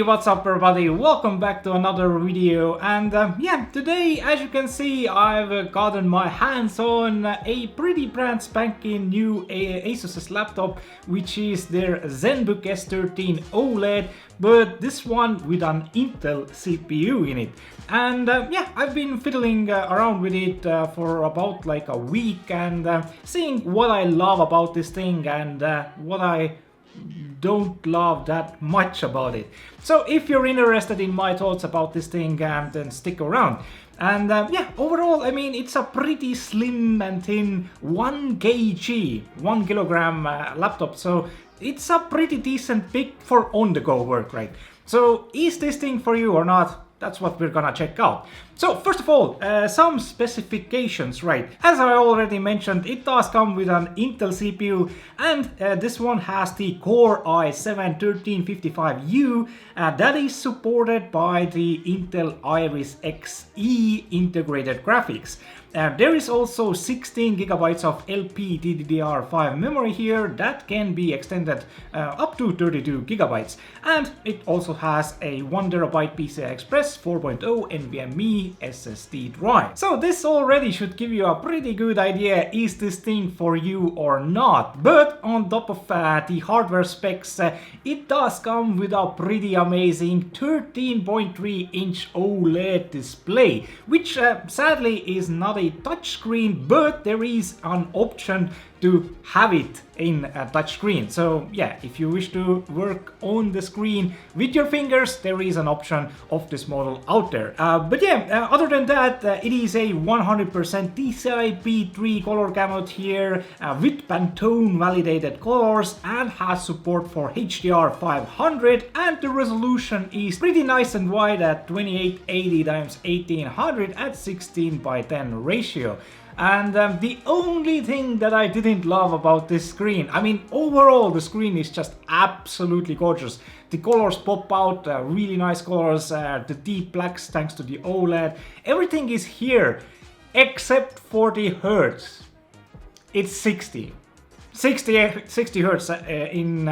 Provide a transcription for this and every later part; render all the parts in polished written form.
Hey, what's up everybody, welcome back to another video. And yeah, today as you can see I've gotten my hands on a pretty brand spanking new ASUS laptop, which is their ZenBook S13 OLED, but this one with an Intel CPU in it. And yeah, I've been fiddling around with it for about like a week and seeing what I love about this thing and what I don't love that much about it. So if you're interested in my thoughts about this thing, then stick around. And yeah, overall, I mean, it's a pretty slim and thin 1 kilogram laptop, so it's a pretty decent pick for on-the-go work, right? So is this thing for you or not? That's what we're gonna check out. So first of all, some specifications, right? As I already mentioned, it does come with an Intel CPU, and this one has the Core i7-1355U that is supported by the Intel Iris Xe integrated graphics. There is also 16 gigabytes of LPDDR5 memory here that can be extended up to 32 gigabytes, and it also has a 1 terabyte PCI Express 4.0 NVMe SSD drive. So this already should give you a pretty good idea, is this thing for you or not. But on top of the hardware specs, it does come with a pretty amazing 13.3 inch OLED display, which sadly is not a touchscreen, but there is an option to have it in a touchscreen. So yeah, if you wish to work on the screen with your fingers, there is an option of this model out there. But yeah, other than that, it is a 100% TCI P3 color gamut here with Pantone validated colors and has support for HDR 500, and the resolution is pretty nice and wide at 2880 x 1800 at 16:10 ratio. And the only thing that I didn't love about this screen, I mean, overall the screen is just absolutely gorgeous. The colors pop out, really nice colors, the deep blacks thanks to the OLED. Everything is here except for the hertz. It's 60 hertz in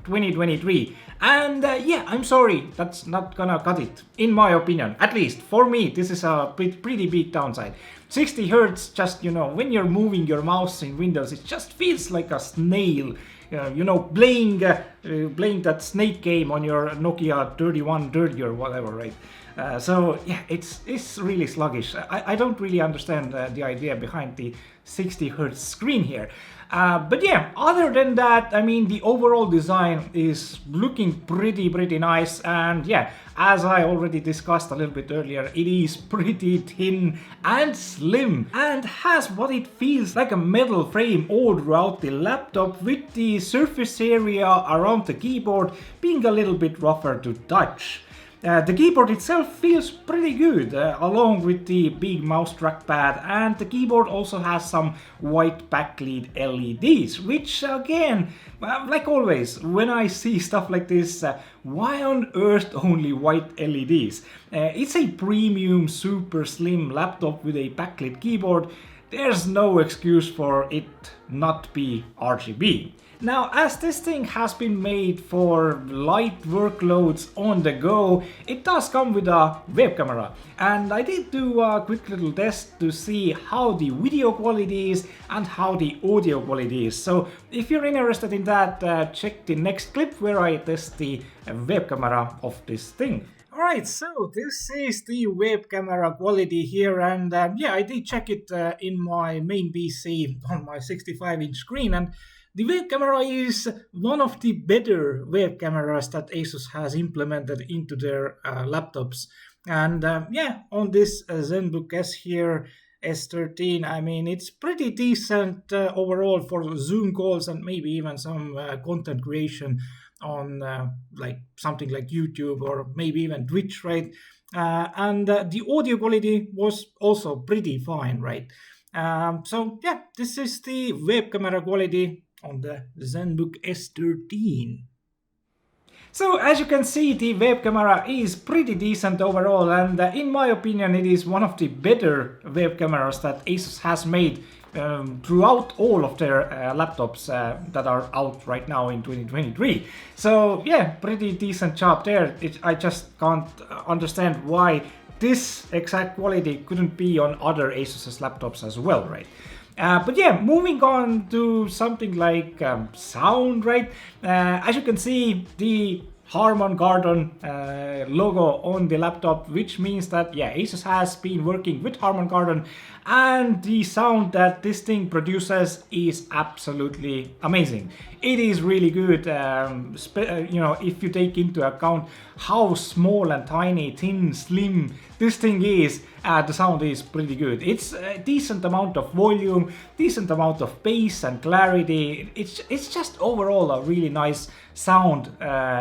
2023. And yeah, I'm sorry, that's not gonna cut it, in my opinion. At least for me, this is a pretty big downside. 60 hertz, just, you know, when you're moving your mouse in Windows, it just feels like a snail, you know, playing that snake game on your Nokia 3130 or whatever, right? So yeah, it's really sluggish. I don't really understand the idea behind the 60 hertz screen here. But yeah, other than that, I mean, the overall design is looking pretty nice, and yeah, as I already discussed a little bit earlier, it is pretty thin and slim and has what it feels like a metal frame all throughout the laptop, with the surface area around the keyboard being a little bit rougher to touch. The keyboard itself feels pretty good, along with the big mouse trackpad, and the keyboard also has some white backlit LEDs, which again, like always, when I see stuff like this, why on earth only white LEDs? It's a premium super slim laptop with a backlit keyboard. There's no excuse for it not be RGB. Now, as this thing has been made for light workloads on the go, it does come with a web camera. And I did do a quick little test to see how the video quality is and how the audio quality is. So if you're interested in that, check the next clip where I test the web camera of this thing. Alright, so this is the web camera quality here, and yeah, I did check it in my main PC on my 65-inch screen, and the web camera is one of the better web cameras that ASUS has implemented into their laptops. And yeah, on this ZenBook S here, S13, I mean, it's pretty decent overall for Zoom calls and maybe even some content creation on like something like YouTube or maybe even Twitch, right? And the audio quality was also pretty fine, right? So yeah, this is the web camera quality on the ZenBook S13. So as you can see, the web camera is pretty decent overall, and in my opinion it is one of the better web cameras that ASUS has made throughout all of their laptops that are out right now in 2023. So yeah, pretty decent job there. I just can't understand why this exact quality couldn't be on other ASUS laptops as well, right? But yeah, moving on to something like sound, right? As you can see, the Harman Kardon logo on the laptop, which means that yeah, ASUS has been working with Harman Kardon, and the sound that this thing produces is absolutely amazing. It is really good, you know, if you take into account how small and tiny, thin, slim this thing is. The sound is pretty good. It's a decent amount of volume, decent amount of bass and clarity. It's just overall a really nice sound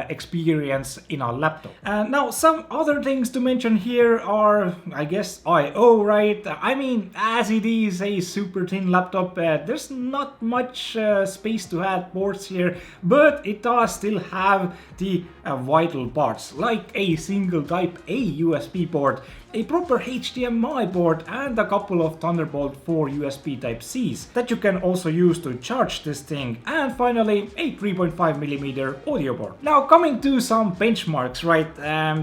experience in our laptop. Now some other things to mention here are, I guess, I/O, right? I mean, as it is a super thin laptop, there's not much space to add ports here, but it does still have the vital parts, like a single Type A USB port, a proper HDMI port, and a couple of Thunderbolt 4 USB Type-Cs that you can also use to charge this thing, and finally a 3.5mm audio port. Now coming to some benchmarks, right?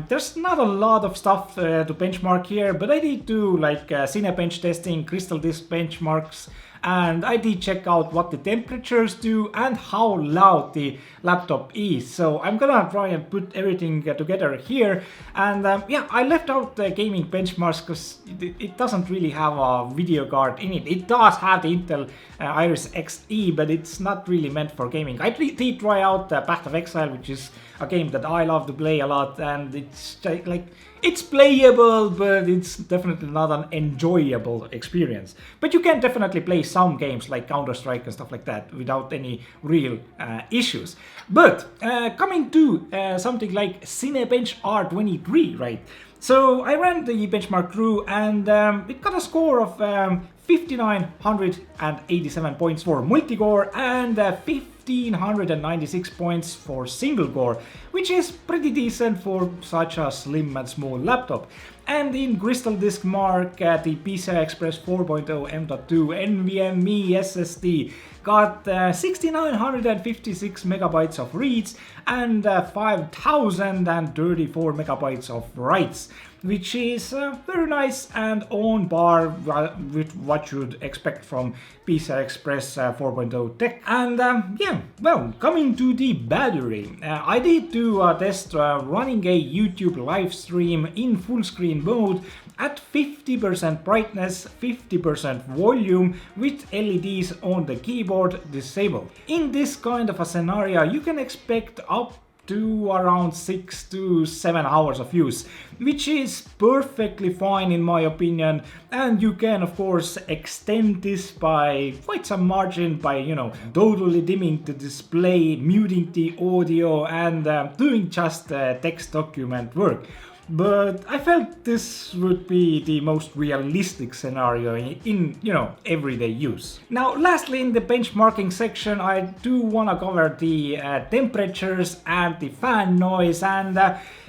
There's not a lot of stuff to benchmark here, but I did do like CINEBENCH testing, CRYSTALDISK benchmarks, and I did check out what the temperatures do and how loud the laptop is. So I'm gonna try and put everything together here. And yeah, I left out the gaming benchmarks because it doesn't really have a video card in it. It does have the Intel Iris Xe, but it's not really meant for gaming. I did try out Path of Exile, which is a game that I love to play a lot, and it's like, it's playable, but it's definitely not an enjoyable experience. But you can definitely play some games like Counter-Strike and stuff like that without any real issues. But coming to something like CINEBENCH R23, right? So I ran the benchmark through, and it got a score of 5,987 points for multi-core and 1,596 points for single core, which is pretty decent for such a slim and small laptop. And in CRYSTALDISK mark, the PCI Express 4.0 M.2 NVMe SSD got 6,956 megabytes of reads and 5,034 megabytes of writes, which is very nice and on par with what you'd expect from PCI Express 4.0 tech. And yeah, well, coming to the battery, I did do a test running a YouTube live stream in full screen mode at 50% brightness, 50% volume, with LEDs on the keyboard disabled. In this kind of a scenario, you can expect up to around 6 to 7 hours of use, which is perfectly fine in my opinion. And you can of course extend this by quite some margin by, you know, totally dimming the display, muting the audio, and doing just text document work. But I felt this would be the most realistic scenario in you know, everyday use. Now, lastly, in the benchmarking section, I do want to cover the temperatures and the fan noise. And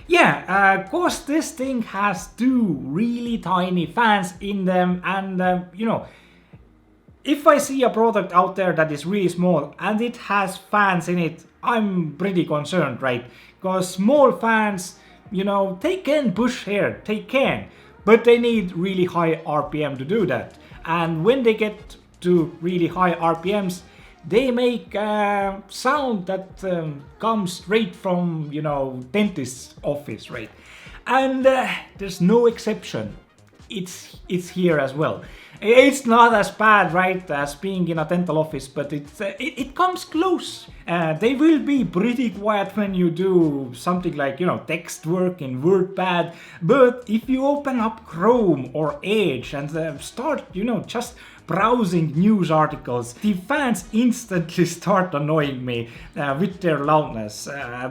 yeah, of course, this thing has two really tiny fans in them. And you know, if I see a product out there that is really small and it has fans in it, I'm pretty concerned, right? Because small fans, you know, they can push here, they can, but they need really high RPM to do that. And when they get to really high RPMs, they make sound that comes straight from, you know, dentist's office, right? And there's no exception. It's here as well. It's not as bad, right, as being in a dental office, but it comes close. They will be pretty quiet when you do something like, you know, text work in WordPad. But if you open up Chrome or Edge and start, you know, just browsing news articles, the fans instantly start annoying me with their loudness.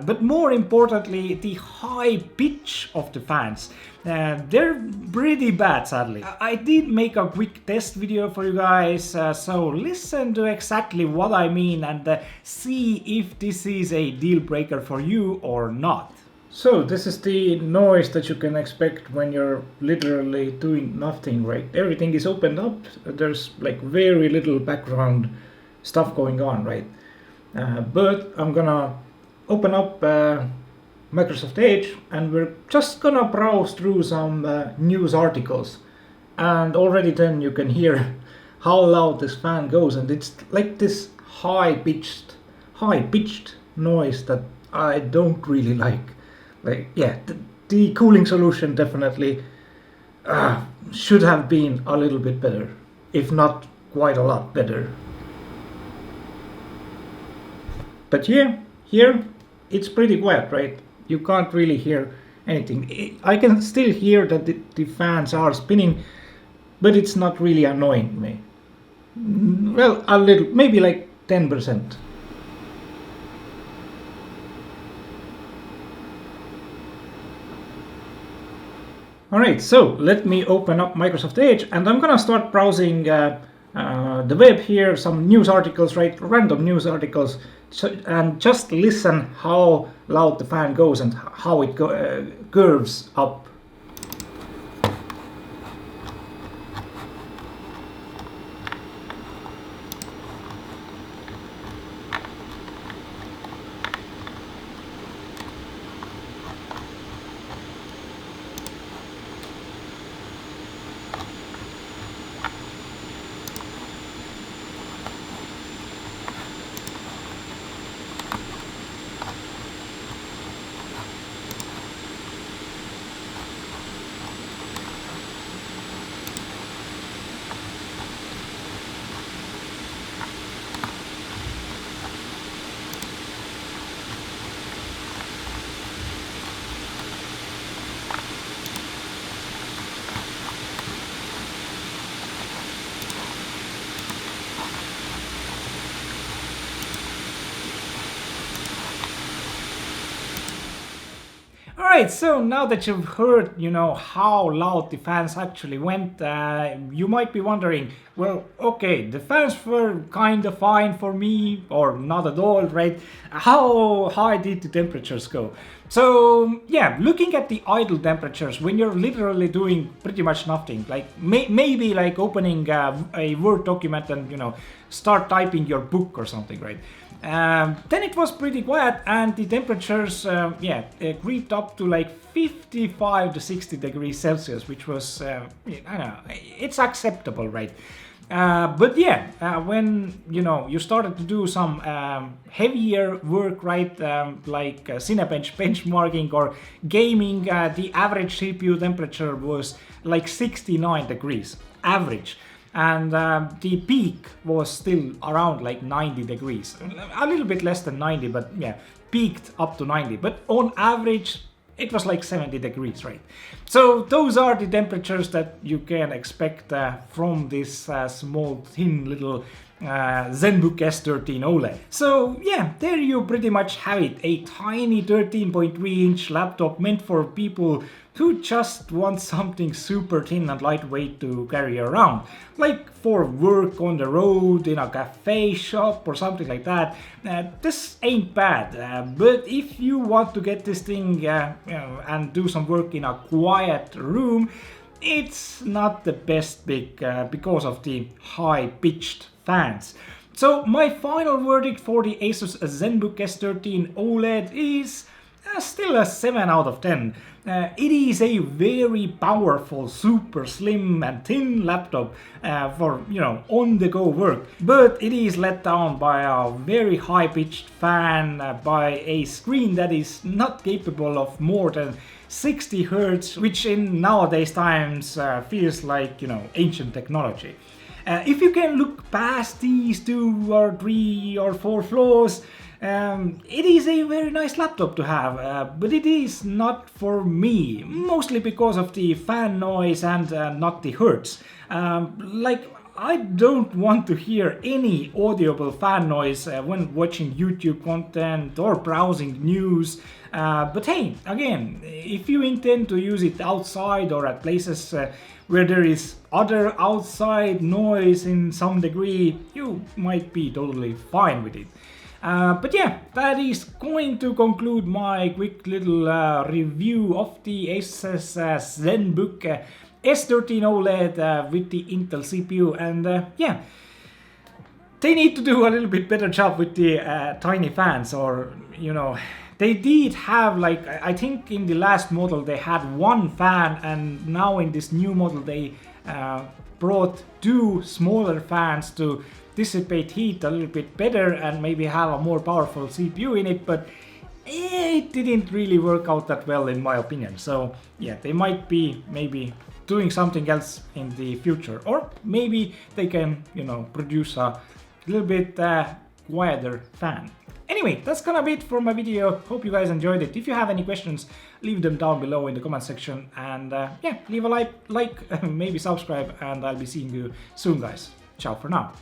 But more importantly, the high pitch of the fans. They're pretty bad, sadly. I did make a quick test video for you guys, so listen to exactly what I mean and see if this is a deal breaker for you or not. So this is the noise that you can expect when you're literally doing nothing, right? Everything is opened up. There's like very little background stuff going on, right? But I'm gonna open up Microsoft Edge and we're just gonna browse through some news articles. And already then you can hear how loud this fan goes, and it's like this high-pitched noise that I don't really like. Like, yeah, the cooling solution definitely should have been a little bit better, if not quite a lot better. But yeah, here it's pretty quiet, right? You can't really hear anything. I can still hear that the fans are spinning, but it's not really annoying me. Well, a little, maybe like 10%. Alright, so let me open up Microsoft Edge and I'm gonna start browsing the web here, some news articles, right? Random news articles, and just listen how loud the fan goes and how it curves up. Alright, so now that you've heard, how loud the fans actually went, you might be wondering, well, okay, the fans were kind of fine for me, or not at all, right? How high did the temperatures go? So, yeah, looking at the idle temperatures, when you're literally doing pretty much nothing, like maybe like opening a Word document and, start typing your book or something, right? Then it was pretty quiet and the temperatures creeped up to like 55 to 60 degrees Celsius, which was, I don't know, it's acceptable, right? But yeah, when you started to do some heavier work, right, like CINEBENCH benchmarking or gaming, the average CPU temperature was like 69 degrees, average. And the peak was still around like 90 degrees, a little bit less than 90, but yeah, peaked up to 90. But on average, it was like 70 degrees, right? So those are the temperatures that you can expect from this small, thin little ZenBook S13 OLED. So yeah, there you pretty much have it. A tiny 13.3-inch laptop meant for people who just want something super thin and lightweight to carry around. Like for work on the road, in a cafe shop or something like that. This ain't bad, but if you want to get this thing and do some work in a quiet room, it's not the best pick because of the high-pitched fans. So my final verdict for the ASUS ZenBook S13 OLED is still a 7 out of 10. It is a very powerful, super slim and thin laptop for, on-the-go work. But it is let down by a very high-pitched fan, by a screen that is not capable of more than 60 Hz, which in nowadays times feels like, ancient technology. If you can look past these 2 or 3 or 4 flaws, it is a very nice laptop to have, but it is not for me, mostly because of the fan noise and not the hertz. I don't want to hear any audible fan noise when watching YouTube content or browsing news. But hey, again, if you intend to use it outside or at places where there is other outside noise in some degree, you might be totally fine with it. But yeah, that is going to conclude my quick little review of the ASUS ZenBook S13 OLED with the Intel CPU. And yeah, they need to do a little bit better job with the tiny fans, or you know, they did have, like, I think in the last model they had one fan, and now in this new model they brought two smaller fans to dissipate heat a little bit better and maybe have a more powerful CPU in it, but it didn't really work out that well in my opinion. So yeah, they might be maybe doing something else in the future, or maybe they can, you know, produce a little bit quieter fan. Anyway, that's gonna be it for my video. Hope you guys enjoyed it. If you have any questions, leave them down below in the comment section, and yeah, leave a like, maybe subscribe, and I'll be seeing you soon, guys. Ciao for now.